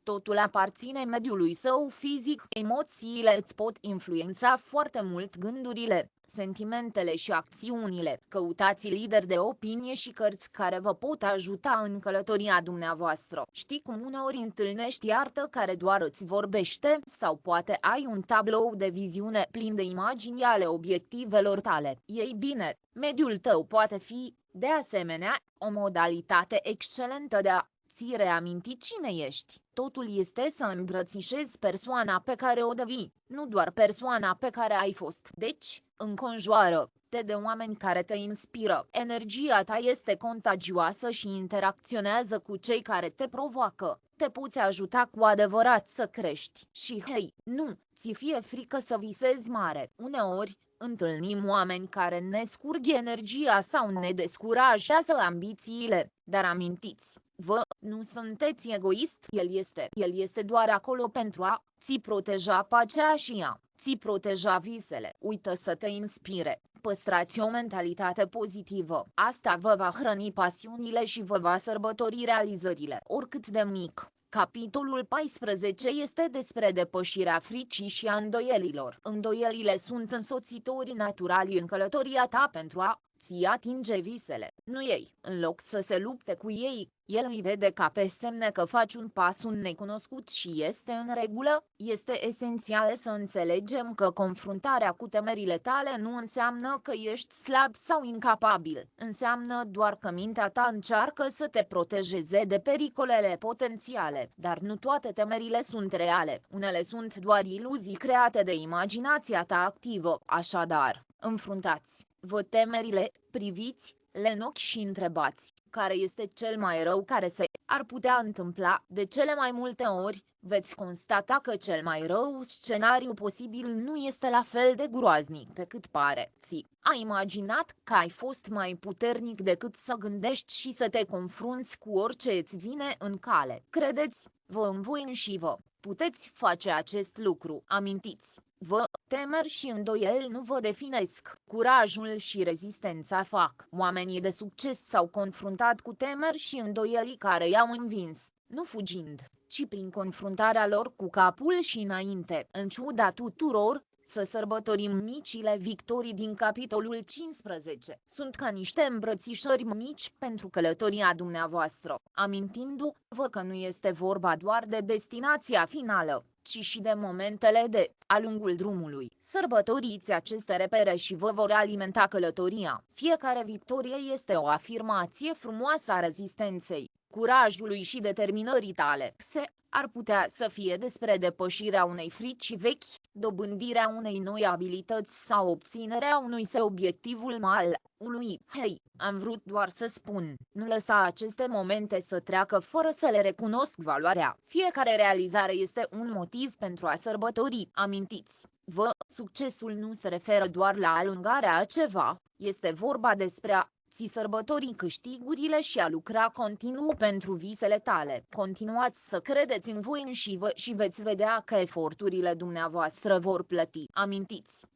Totul aparține mediului său fizic. Emoțiile îți pot influența foarte mult gândurile, sentimentele și acțiunile. Căutați lideri de opinie și cărți care vă pot ajuta în călătoria dumneavoastră. Știi cum uneori întâlnești artă care doar îți vorbește, sau poate ai un tablou de viziune plin de imagini ale obiectivelor tale. Ei bine, mediul tău poate fi, de asemenea, o modalitate excelentă de a ți reaminti cine ești. Totul este să îmbrățișezi persoana pe care o devii, nu doar persoana pe care ai fost. Deci, înconjoară-te de oameni care te inspiră. Energia ta este contagioasă și interacționează cu cei care te provoacă. Te poți ajuta cu adevărat să crești. Și hei, nu ți fie frică să visezi mare. Uneori, întâlnim oameni care ne scurg energia sau ne descurajează ambițiile, dar amintiți! Nu sunteți egoist, el este doar acolo pentru a ți proteja pacea și a ți proteja visele. Uită să te inspire. Păstrați o mentalitate pozitivă. Asta vă va hrăni pasiunile și vă va sărbători realizările, oricât de mic. Capitolul 14 este despre depășirea fricii și a îndoielilor. Îndoielile sunt însoțitori naturali în călătoria ta pentru a ți atinge visele. Nu ei, în loc să se lupte cu ei, el îi vede ca pe semne că faci un pas necunoscut și este în regulă. Este esențial să înțelegem că confruntarea cu temerile tale nu înseamnă că ești slab sau incapabil. Înseamnă doar că mintea ta încearcă să te protejeze de pericolele potențiale. Dar nu toate temerile sunt reale. Unele sunt doar iluzii create de imaginația ta activă. Așadar, înfruntați-vă temerile, priviți-le în ochi și întrebați, care este cel mai rău care se ar putea întâmpla. De cele mai multe ori, veți constata că cel mai rău scenariu posibil nu este la fel de groaznic pe cât pare. Ai imaginat că ai fost mai puternic decât să gândești și să te confrunți cu orice îți vine în cale. Credeți-vă în voi înșivă. Puteți face acest lucru. Amintiți! Temeri și îndoieli nu vă definesc. Curajul și rezistența fac. Oamenii de succes s-au confruntat cu temeri și îndoieli care i-au învins, nu fugind, ci prin confruntarea lor cu capul și înainte. În ciuda tuturor, să sărbătorim micile victorii din capitolul 15. Sunt ca niște îmbrățișări mici pentru călătoria dumneavoastră, amintindu-vă că nu este vorba doar de destinația finală, ci și de momentele de-a lungul drumului. Sărbătoriți aceste repere și vă vor alimenta călătoria. Fiecare victorie este o afirmație frumoasă a rezistenței, curajului și determinării tale. Ar putea să fie despre depășirea unei frici vechi, dobândirea unei noi abilități sau obținerea unui obiectivul malului. Hei, am vrut doar să spun, nu lăsa aceste momente să treacă fără să le recunosc valoarea. Fiecare realizare este un motiv pentru a sărbători. Amintiți! Succesul nu se referă doar la alungarea a ceva, este vorba despre a ți sărbători câștigurile și a lucra continuu pentru visele tale. Continuați să credeți în voi și veți vedea că eforturile dumneavoastră vor plăti. Amintiți!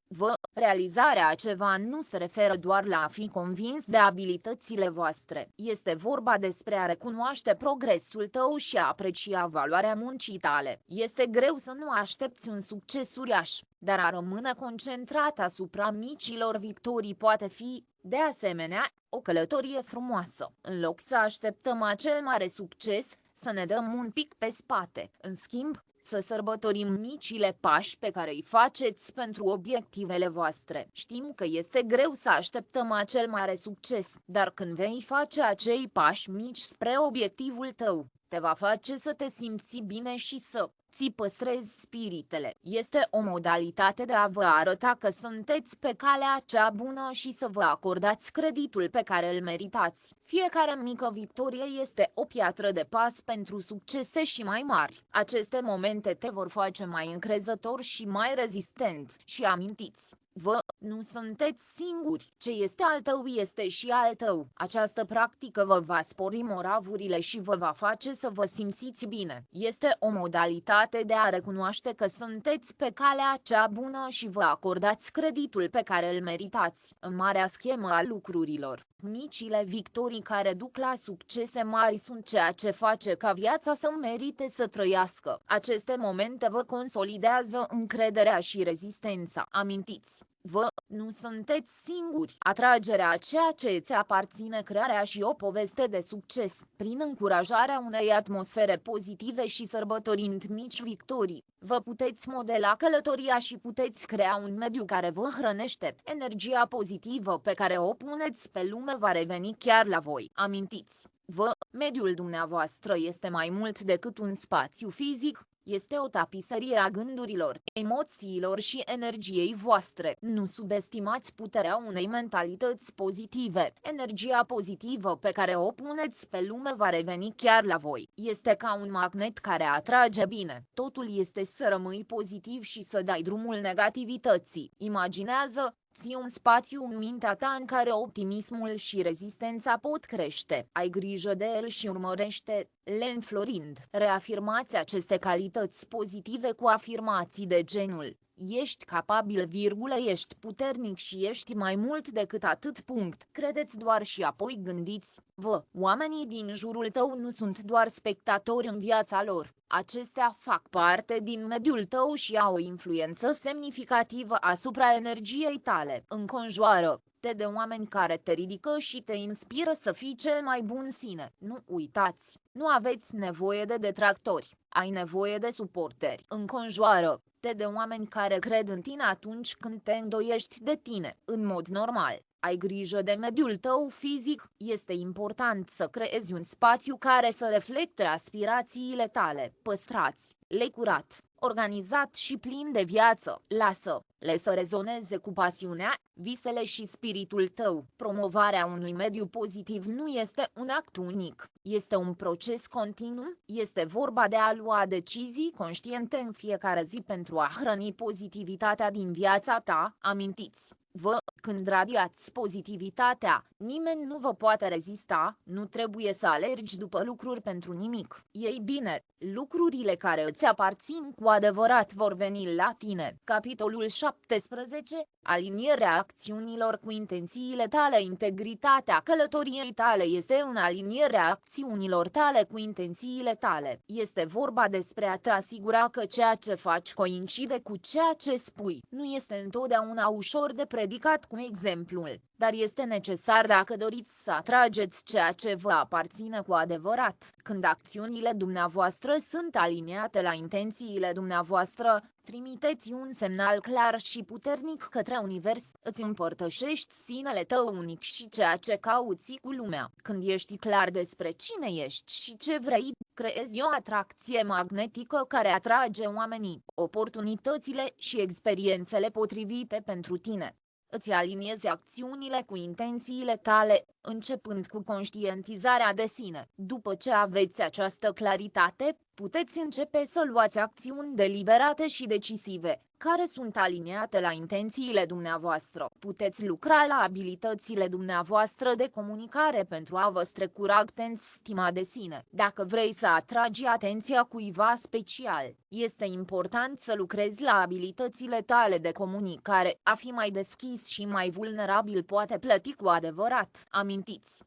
Realizarea a ceva nu se referă doar la a fi convins de abilitățile voastre. Este vorba despre a recunoaște progresul tău și a aprecia valoarea muncii tale. Este greu să nu aștepți un succes uriaș, dar a rămâne concentrat asupra micilor victorii poate fi, de asemenea, o călătorie frumoasă. În loc să așteptăm acel mare succes, să ne dăm un pic pe spate. În schimb, să sărbătorim micile pași pe care îi faceți pentru obiectivele voastre. Știm că este greu să așteptăm acel mare succes, dar când vei face acei pași mici spre obiectivul tău, te va face să te simți bine și să ți păstrezi spiritele. Este o modalitate de a vă arăta că sunteți pe calea cea bună și să vă acordați creditul pe care îl meritați. Fiecare mică victorie este o piatră de pas pentru succese și mai mari. Aceste momente te vor face mai încrezător și mai rezistent. Și amintiți! Nu sunteți singuri, ce este al tău este și al tău. Această practică vă va spori moravurile și vă va face să vă simțiți bine. Este o modalitate de a recunoaște că sunteți pe calea cea bună și vă acordați creditul pe care îl meritați. În marea schemă a lucrurilor, micile victorii care duc la succese mari sunt ceea ce face ca viața să merite să trăiască. Aceste momente vă consolidează încrederea și rezistența. Amintiți! Nu sunteți singuri. Atragerea a ceea ce îți aparține, crearea și o poveste de succes, prin încurajarea unei atmosfere pozitive și sărbătorind mici victorii, vă puteți modela călătoria și puteți crea un mediu care vă hrănește. Energia pozitivă pe care o puneți pe lume va reveni chiar la voi. Amintiți! Mediul dumneavoastră este mai mult decât un spațiu fizic. Este o tapiserie a gândurilor, emoțiilor și energiei voastre. Nu subestimați puterea unei mentalități pozitive. Energia pozitivă pe care o puneți pe lume va reveni chiar la voi. Este ca un magnet care atrage bine. Totul este să rămâi pozitiv și să dai drumul negativității. Imaginează ții un spațiu în mintea ta în care optimismul și rezistența pot crește. Ai grijă de el și urmărește-le înflorind. Reafirmați aceste calități pozitive cu afirmații de genul: ești capabil, ești puternic și ești mai mult decât atât. Credeți doar și apoi gândiți. Oamenii din jurul tău nu sunt doar spectatori în viața lor. Acestea fac parte din mediul tău și au o influență semnificativă asupra energiei tale. Înconjoară-te de oameni care te ridică și te inspiră să fii cel mai bun sine. Nu uitați, nu aveți nevoie de detractori, ai nevoie de suporteri. Înconjoară-te de oameni care cred în tine atunci când te îndoiești de tine. În mod normal, ai grijă de mediul tău fizic. Este important să creezi un spațiu care să reflecte aspirațiile tale. Păstrați-le curat, organizat și plin de viață. Lasă-le să rezoneze cu pasiunea, visele și spiritul tău. Promovarea unui mediu pozitiv nu este un act unic. Este un proces continuu. Este vorba de a lua decizii conștiente în fiecare zi pentru a hrăni pozitivitatea din viața ta. Amintiți! Când radiați pozitivitatea, nimeni nu vă poate rezista. Nu trebuie să alergi după lucruri pentru nimic. Ei bine, lucrurile care îți aparțin cu adevărat vor veni la tine. Capitolul 17. Alinierea acțiunilor cu intențiile tale. Integritatea călătoriei tale este în alinierea acțiunilor tale cu intențiile tale. Este vorba despre a te asigura că ceea ce faci coincide cu ceea ce spui. Nu este întotdeauna ușor de predicat cu exemplul, dar este necesar dacă doriți să atrageți ceea ce vă aparține cu adevărat. Când acțiunile dumneavoastră sunt aliniate la intențiile dumneavoastră, trimiteți un semnal clar și puternic către univers. Îți împărtășești sinele tău unic și ceea ce cauți cu lumea. Când ești clar despre cine ești și ce vrei, creezi o atracție magnetică care atrage oamenii, oportunitățile și experiențele potrivite pentru tine. Îți aliniezi acțiunile cu intențiile tale, începând cu conștientizarea de sine. După ce aveți această claritate, puteți începe să luați acțiuni deliberate și decisive. care sunt aliniate la intențiile dumneavoastră. Puteți lucra la abilitățile dumneavoastră de comunicare pentru a vă strecura atenți stima de sine. Dacă vrei să atragi atenția cuiva special, este important să lucrezi la abilitățile tale de comunicare. A fi mai deschis și mai vulnerabil poate plăti cu adevărat. Amintiți!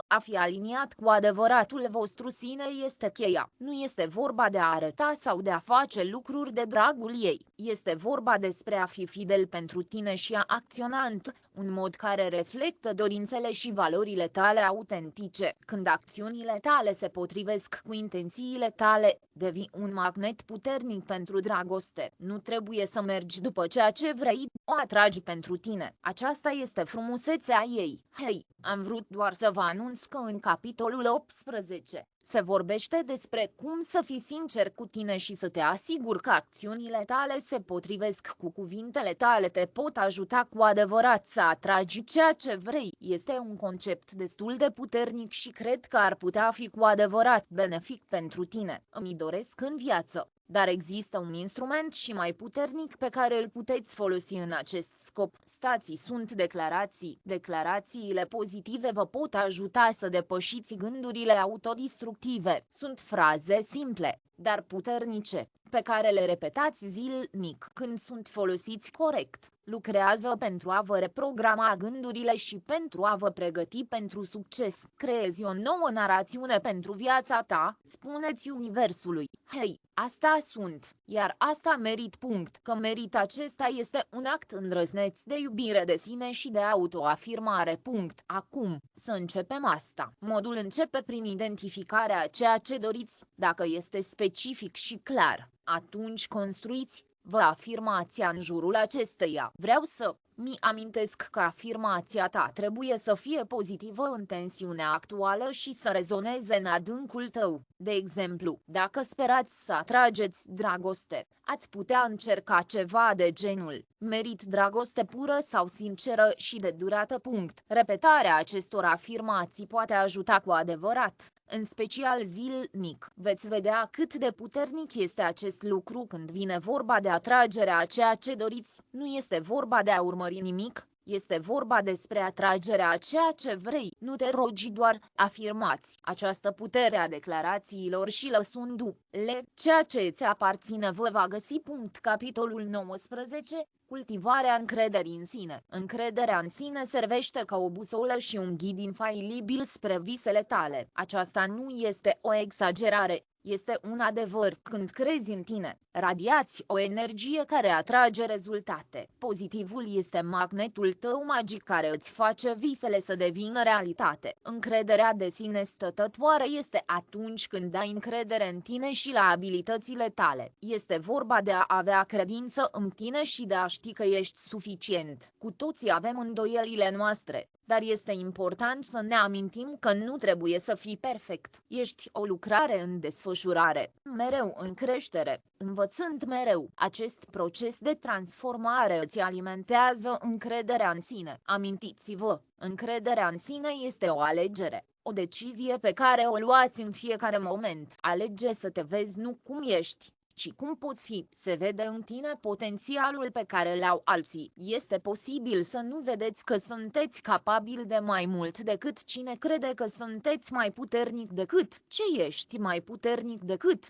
A fi aliniat cu adevăratul vostru sine este cheia. Nu este vorba de a arăta sau de a face lucruri de dragul ei. Este vorba despre a fi fidel pentru tine și a acționa într-un mod care reflectă dorințele și valorile tale autentice. Când acțiunile tale se potrivesc cu intențiile tale, devii un magnet puternic pentru dragoste. Nu trebuie să mergi după ceea ce vrei, o atragi pentru tine. Aceasta este frumusețea ei. Hei, am vrut doar să vă anunț că în capitolul 18 se vorbește despre cum să fii sincer cu tine și să te asiguri că acțiunile tale se potrivesc cu cuvintele tale, te pot ajuta cu adevărat să atragi ceea ce vrei. Este un concept destul de puternic și cred că ar putea fi cu adevărat benefic pentru tine. Îmi doresc în viață. Dar există un instrument și mai puternic pe care îl puteți folosi în acest scop. Stații sunt declarații. Declarațiile pozitive vă pot ajuta să depășiți gândurile autodistructive. Sunt fraze simple, dar puternice, pe care le repetați zilnic. Când sunt folosiți corect, lucrează pentru a vă reprograma gândurile și pentru a vă pregăti pentru succes. Creezi o nouă narațiune pentru viața ta, spuneți universului: hei, asta sunt, iar asta merit. Că merit acesta este un act îndrăzneț de iubire de sine și de autoafirmare. Acum, să începem asta. Modul începe prin identificarea a ceea ce doriți. Dacă este specific și clar, atunci construiți afirmația în jurul acesteia. Vreau să mi amintesc că afirmația ta trebuie să fie pozitivă în tensiunea actuală și să rezoneze în adâncul tău. De exemplu, dacă sperați să atrageți dragoste, ați putea încerca ceva de genul: merit dragoste pură sau sinceră și de durată. Repetarea acestor afirmații poate ajuta cu adevărat, în special zilnic. Veți vedea cât de puternic este acest lucru când vine vorba de atragerea a ceea ce doriți. Nu este vorba de a urmări nimic, este vorba despre atragerea a ceea ce vrei. Nu te rogi, doar afirmați această putere a declarațiilor și lăsându-le ceea ce îți aparține vă va găsi. Capitolul 19. Cultivarea încrederii în sine. Încrederea în sine servește ca o busolă și un ghid infailibil spre visele tale. Aceasta nu este o exagerare, este un adevăr. Când crezi în tine, radiați o energie care atrage rezultate. Pozitivul este magnetul tău magic care îți face visele să devină realitate. Încrederea de sine stătătoare este atunci când ai încredere în tine și la abilitățile tale. Este vorba de a avea credință în tine și de a ști că ești suficient. Cu toții avem îndoielile noastre, dar este important să ne amintim că nu trebuie să fii perfect. Ești o lucrare în desfășurare, mereu în creștere, învățând mereu. Acest proces de transformare îți alimentează încrederea în sine. Amintiți-vă, încrederea în sine este o alegere, o decizie pe care o luați în fiecare moment. Alege să te vezi nu cum ești, ci cum poți fi. Se vede în tine potențialul pe care îl au alții. Este posibil să nu vedeți că sunteți capabili de mai mult decât cine crede că sunteți mai puternic decât ce ești mai puternic decât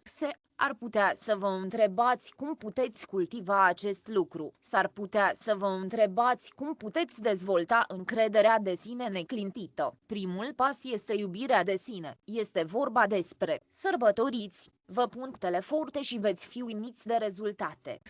ar putea să vă întrebați cum puteți cultiva acest lucru. S-ar putea să vă întrebați cum puteți dezvolta încrederea de sine neclintită. Primul pas este iubirea de sine. Este vorba despre sărbătoriți, vă punctele forte și veți fi uimiți de rezultate.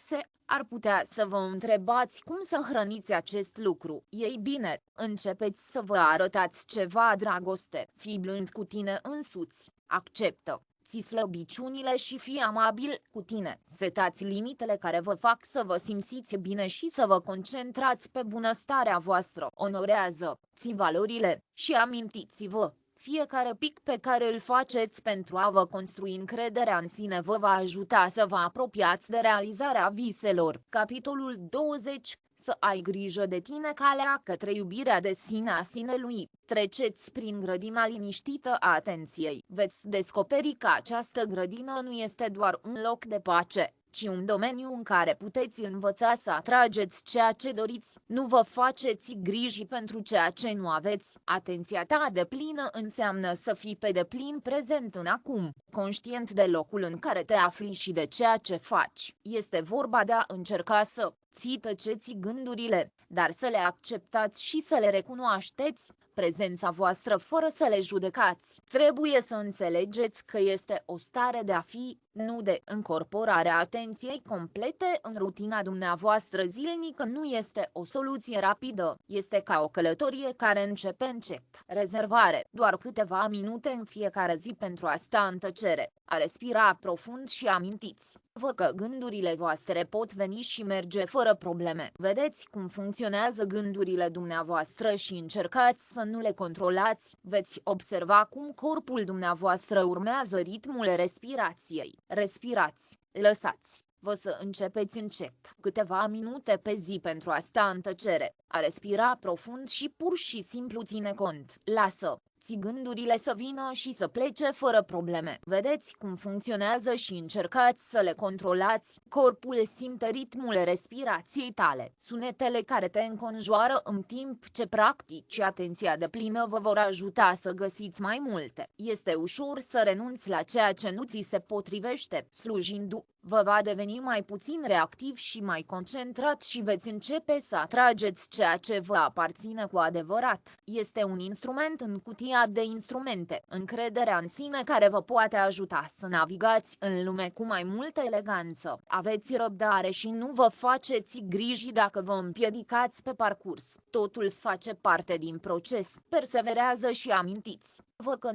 Ar putea să vă întrebați cum să hrăniți acest lucru. Ei bine, începeți să vă arătați ceva dragoste. Fii blând cu tine însuți. Acceptă ți slăbiciunile și fii amabil cu tine. Setați limitele care vă fac să vă simțiți bine și să vă concentrați pe bunăstarea voastră. Onorează-ți valorile și amintiți-vă: fiecare pic pe care îl faceți pentru a vă construi încrederea în sine vă va ajuta să vă apropiați de realizarea viselor. Capitolul 20. Să ai grijă de tine, calea către iubirea de sine a sinelui. Treceți prin grădina liniștită a atenției. Veți descoperi că această grădină nu este doar un loc de pace, ci un domeniu în care puteți învăța să atrageți ceea ce doriți. Nu vă faceți griji pentru ceea ce nu aveți. Atenția ta deplină înseamnă să fii pe deplin prezent în acum, conștient de locul în care te afli și de ceea ce faci. Este vorba de a încerca să tăceți gândurile, dar să le acceptați și să le recunoașteți, prezența voastră fără să le judecați. Trebuie să înțelegeți că este o stare de a fi, nu de încorporare a atenției complete în rutina dumneavoastră zilnică. Nu este o soluție rapidă, este ca o călătorie care începe încet. Rezervare, doar câteva minute în fiecare zi pentru a sta în tăcere, a respira profund și amintiți-vă că gândurile voastre pot veni și merge fără probleme. Vedeți cum funcționează gândurile dumneavoastră și încercați să nu le controlați. Veți observa cum corpul dumneavoastră urmează ritmul respirației. Respirați, lăsați-vă să începeți încet, câteva minute pe zi pentru a sta în tăcere, a respira profund și pur și simplu ține cont. Gândurile să vină și să plece fără probleme. Vedeți cum funcționează și încercați să le controlați. Corpul simte ritmul respirației tale. Sunetele care te înconjoară în timp ce practici atenția deplină vă vor ajuta să găsiți mai multe. Este ușor să renunți la ceea ce nu ți se potrivește. Slujindu-vă va deveni mai puțin reactiv și mai concentrat și veți începe să atrageți ceea ce vă aparține cu adevărat. Este un instrument în cutia de instrumente, încrederea în sine care vă poate ajuta să navigați în lume cu mai multă eleganță. Aveți răbdare și nu vă faceți griji dacă vă împiedicați pe parcurs. Totul face parte din proces. Perseverează și amintiți-vă că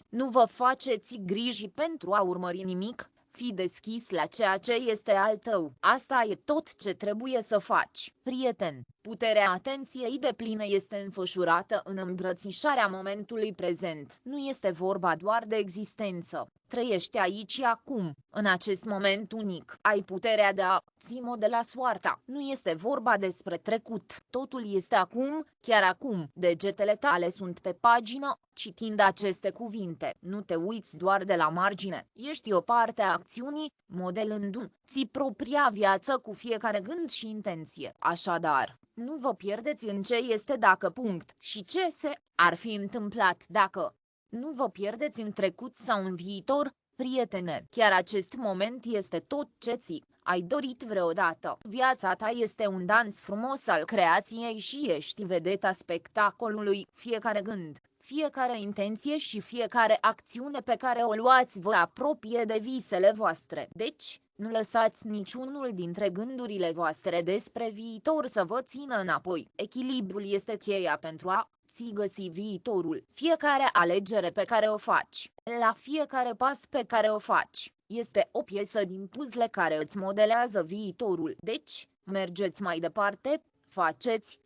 nu vă faceți griji pentru a urmări nimic. Fii deschis la ceea ce este al tău. Asta e tot ce trebuie să faci, prieten. Puterea atenției depline este înfășurată în îmbrățișarea momentului prezent. Nu este vorba doar de existență. Trăiești aici și acum, în acest moment unic. Ai puterea de a-ți modela soarta. Nu este vorba despre trecut. Totul este acum, chiar acum. Degetele tale sunt pe pagină, citind aceste cuvinte. Nu te uiți doar de la margine. Ești o parte a acțiunii, modelându-ți propria viață cu fiecare gând și intenție. Așadar, nu vă pierdeți în ce este dacă și ce ar fi întâmplat dacă. Nu vă pierdeți în trecut sau în viitor, prietene. Chiar acest moment este tot ce ai dorit vreodată. Viața ta este un dans frumos al creației și ești vedeta spectacolului. Fiecare gând, fiecare intenție și fiecare acțiune pe care o luați vă apropie de visele voastre. Deci, nu lăsați niciunul dintre gândurile voastre despre viitor să vă țină înapoi. Echilibrul este cheia pentru a găsi viitorul. Fiecare alegere pe care o faci, la fiecare pas pe care o faci, este o piesă din puzzle care îți modelează viitorul. Deci, mergeți mai departe,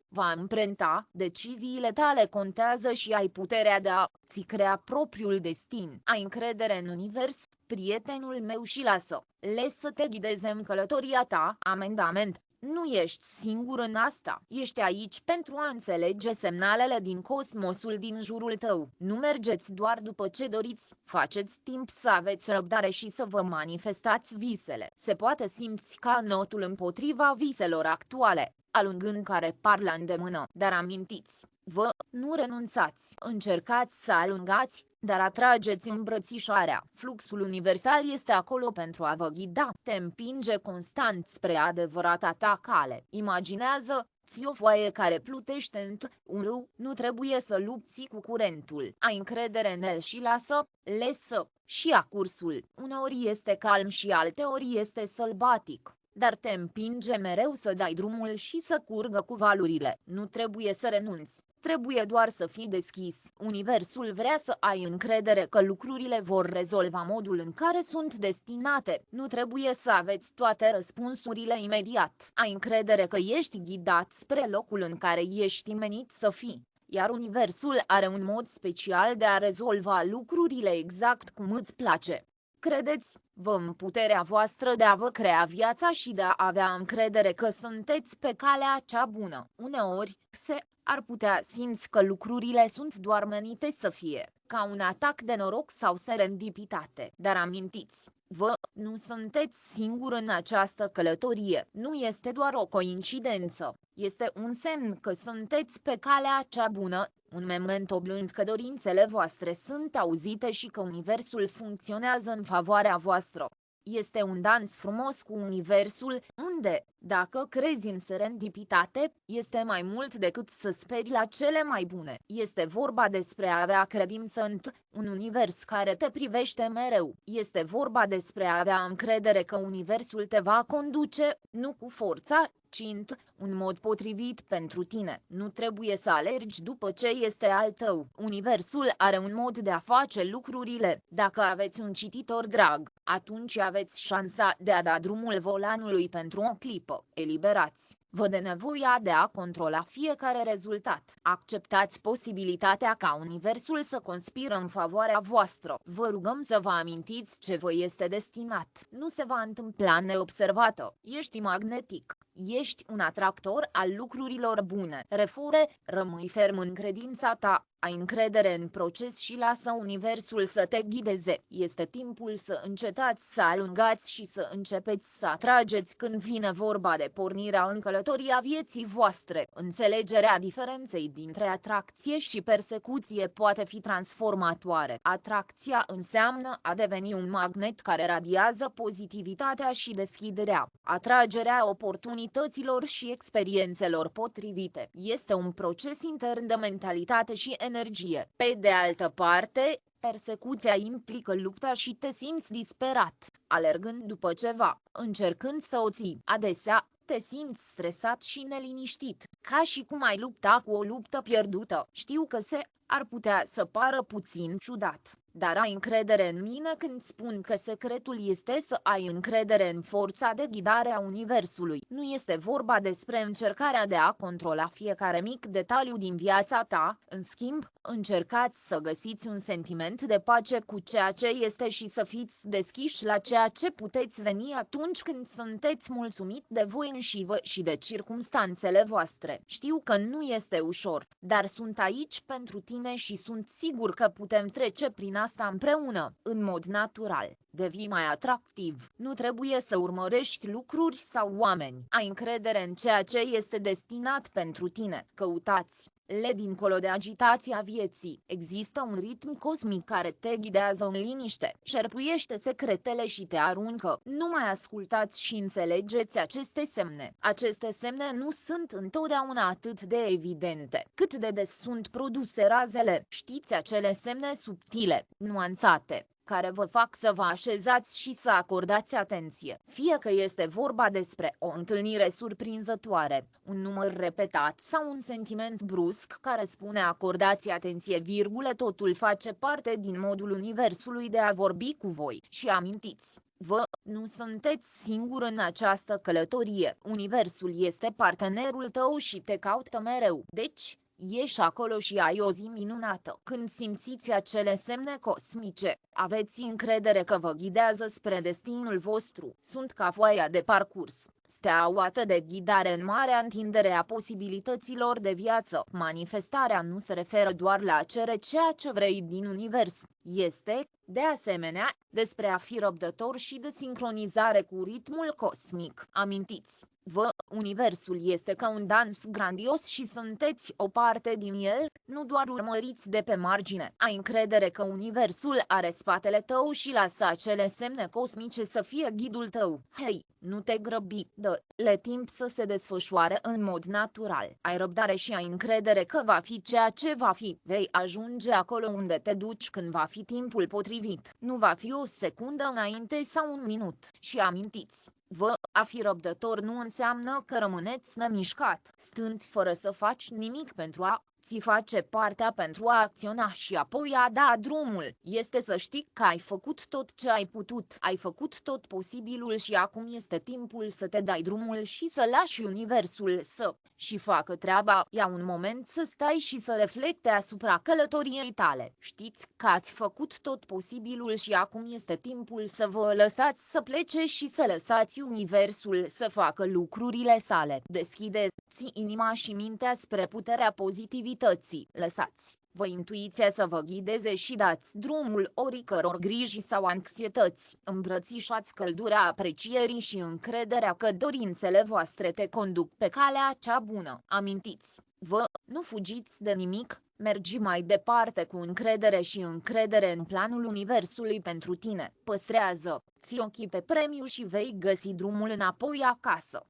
va amprenta, deciziile tale contează și ai puterea de a-ți crea propriul destin. Ai încredere în univers, prietenul meu, și lasă-le să te ghideze în călătoria ta. Amendament. Nu ești singur în asta. Ești aici pentru a înțelege semnalele din cosmosul din jurul tău. Nu mergeți doar după ce doriți, faceți timp să aveți răbdare și să vă manifestați visele. Se poate simți ca notul împotriva viselor actuale, alungând care par la îndemână, dar amintiți-vă, nu renunțați. Încercați să alungați, dar atrageți îmbrățișarea. Fluxul universal este acolo pentru a vă ghida. Te împinge constant spre adevărata ta cale. Imaginează-ți o foaie care plutește într-un râu. Nu trebuie să lupți cu curentul. Ai încredere în el și lasă-le și ia cursul. Uneori este calm și alteori este sălbatic, dar te împinge mereu să dai drumul și să curgă cu valurile. Nu trebuie să renunți. Trebuie doar să fii deschis. Universul vrea să ai încredere că lucrurile vor rezolva modul în care sunt destinate. Nu trebuie să aveți toate răspunsurile imediat. Ai încredere că ești ghidat spre locul în care ești menit să fii. Iar universul are un mod special de a rezolva lucrurile exact cum îți place. Credeți-vă în puterea voastră de a vă crea viața și de a avea încredere că sunteți pe calea cea bună. Uneori, ar putea simți că lucrurile sunt doar menite să fie ca un atac de noroc sau serendipitate. Dar amintiți, nu sunteți singuri în această călătorie, nu este doar o coincidență, este un semn că sunteți pe calea cea bună, un memento blând că dorințele voastre sunt auzite și că universul funcționează în favoarea voastră. Este un dans frumos cu universul, unde, dacă crezi în serendipitate, este mai mult decât să speri la cele mai bune. Este vorba despre a avea credință într-un univers care te privește mereu. Este vorba despre a avea încredere că universul te va conduce, nu cu forța, ci într-un mod potrivit pentru tine. Nu trebuie să alergi după ce este al tău. Universul are un mod de a face lucrurile. Dacă aveți un cititor drag, atunci aveți șansa de a da drumul volanului pentru o clipă. Eliberați vă de nevoia de a controla fiecare rezultat. Acceptați posibilitatea ca universul să conspiră în favoarea voastră. Vă rugăm să vă amintiți ce vă este destinat. Nu se va întâmpla neobservată. Ești magnetic. Ești un atractor al lucrurilor bune. Rămâi ferm în credința ta. Ai încredere în proces și lasă universul să te ghideze. Este timpul să încetați să alungați și să începeți să atrageți când vine vorba de pornirea în călătoria vieții voastre. Înțelegerea diferenței dintre atracție și persecuție poate fi transformatoare. Atracția înseamnă a deveni un magnet care radiază pozitivitatea și deschiderea. Atragerea oportunităților și experiențelor potrivite este un proces intern de mentalitate și energie. Pe de altă parte, persecuția implică lupta și te simți disperat, alergând după ceva, încercând să o ții. Adesea, te simți stresat și neliniștit, ca și cum ai lupta cu o luptă pierdută. Știu că ar putea să pară puțin ciudat, dar ai încredere în mine când spun că secretul este să ai încredere în forța de ghidare a universului. Nu este vorba despre încercarea de a controla fiecare mic detaliu din viața ta, în schimb, încercați să găsiți un sentiment de pace cu ceea ce este și să fiți deschiși la ceea ce puteți veni atunci când sunteți mulțumit de voi înșivă și de circumstanțele voastre. Știu că nu este ușor, dar sunt aici pentru tine și sunt sigur că putem trece prin asta împreună, în mod natural. Devii mai atractiv. Nu trebuie să urmărești lucruri sau oameni. Ai încredere în ceea ce este destinat pentru tine. Căutați dincolo de agitația vieții. Există un ritm cosmic care te ghidează în liniște, șerpuiește secretele și te aruncă. Nu mai ascultați și înțelegeți aceste semne. Aceste semne nu sunt întotdeauna atât de evidente, cât de des sunt produse razele. Știți acele semne subtile, nuanțate, care vă fac să vă așezați și să acordați atenție. Fie că este vorba despre o întâlnire surprinzătoare, un număr repetat sau un sentiment brusc care spune acordați atenție, totul face parte din modul universului de a vorbi cu voi. Și amintiți, nu sunteți singuri în această călătorie. Universul este partenerul tău și te caută mereu. Deci, ești acolo și ai o zi minunată. Când simțiți acele semne cosmice, aveți încredere că vă ghidează spre destinul vostru. Sunt ca foaia de parcurs, steaua de ghidare în marea întindere a posibilităților de viață. Manifestarea nu se referă doar la a cere ceea ce vrei din univers. Este, de asemenea, despre a fi răbdător și de sincronizare cu ritmul cosmic. Amintiți, universul este ca un dans grandios și sunteți o parte din el, nu doar urmăriți de pe margine. Ai încredere că universul are spatele tău și lasă acele semne cosmice să fie ghidul tău. Hei, nu te grăbi, dă-le timp să se desfășoare în mod natural. Ai răbdare și ai încredere că va fi ceea ce va fi. Vei ajunge acolo unde te duci când va fi timpul potrivit. Nu va fi o secundă înainte sau un minut. Și amintiți, a fi răbdător nu înseamnă că rămâneți nemișcat, stând fără să faci nimic pentru a ți face partea pentru a acționa și apoi a da drumul. Este să știi că ai făcut tot ce ai putut, ai făcut tot posibilul și acum este timpul să te dai drumul și să lași universul să și facă treaba. Ia un moment să stai și să reflecte asupra călătoriei tale. Știți că ați făcut tot posibilul și acum este timpul să vă lăsați să plece și să lăsați universul să facă lucrurile sale. Deschideți inima și mintea spre puterea pozitivității. Lăsați vă intuiția să vă ghideze și dați drumul oricăror griji sau anxietăți. Îmbrățișați căldura aprecierii și încrederea că dorințele voastre te conduc pe calea cea bună. Amintiți, nu fugiți de nimic, mergi mai departe cu încredere și încredere în planul universului pentru tine. Păstrează-ți ochii pe premiu și vei găsi drumul înapoi acasă.